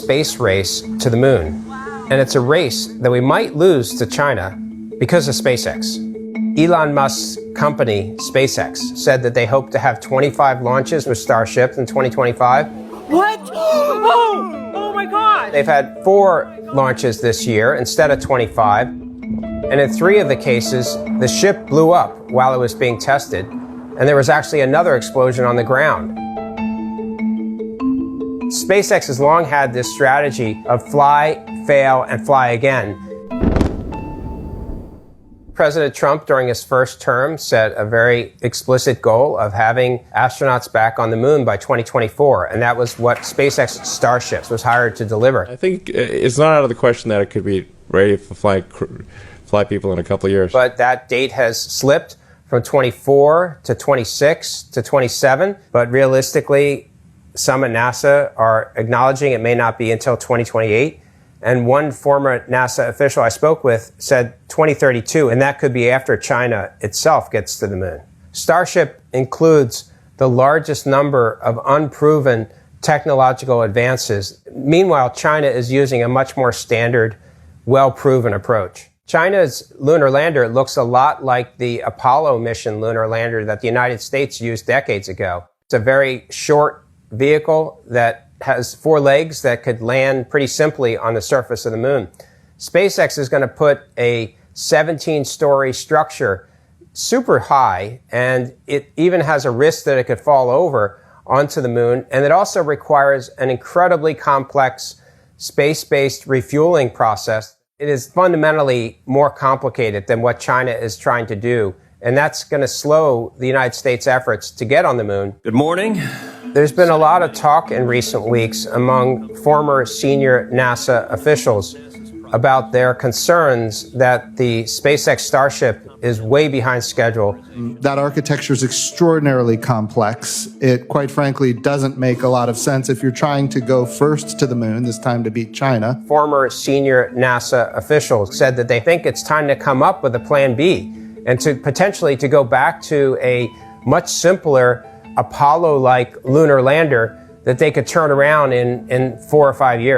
space race to the moon. And it's a race that we might lose to China because of SpaceX. Elon Musk's company, SpaceX, said that they hope to have 25 launches with Starship in 2025. What? Oh my God! They've had 4 launches this year instead of 25. And in 3 of the cases, the ship blew up while it was being tested. And there was actually another explosion on the ground. SpaceX has long had this strategy of fly, fail, and fly again. President Trump, during his first term, set a very explicit goal of having astronauts back on the moon by 2024, and that was what SpaceX Starships was hired to deliver. I think it's not out of the question that it could be ready to fly people in a couple of years. But that date has slipped from 24 to 26 to 27, but realistically, some at NASA are acknowledging it may not be until 2028. And one former NASA official I spoke with said 2032, and that could be after China itself gets to the moon. Starship includes the largest number of unproven technological advances. Meanwhile, China is using a much more standard, well-proven approach. China's lunar lander looks a lot like the Apollo mission lunar lander that the United States used decades ago. It's a very short vehicle that has 4 legs that could land pretty simply on the surface of the moon. SpaceX is going to put a 17-story structure super high, and it even has a risk that it could fall over onto the moon. And it also requires an incredibly complex space-based refueling process. It is fundamentally more complicated than what China is trying to do. And that's going to slow the United States' efforts to get on the moon. Good morning. There's been a lot of talk in recent weeks among former senior NASA officials about their concerns that the SpaceX Starship is way behind schedule. That architecture is extraordinarily complex. It, quite frankly, doesn't make a lot of sense if you're trying to go first to the moon, this time to beat China. Former senior NASA officials said that they think it's time to come up with a plan B and to potentially to go back to a much simpler Apollo-like lunar lander that they could turn around in 4 or 5 years.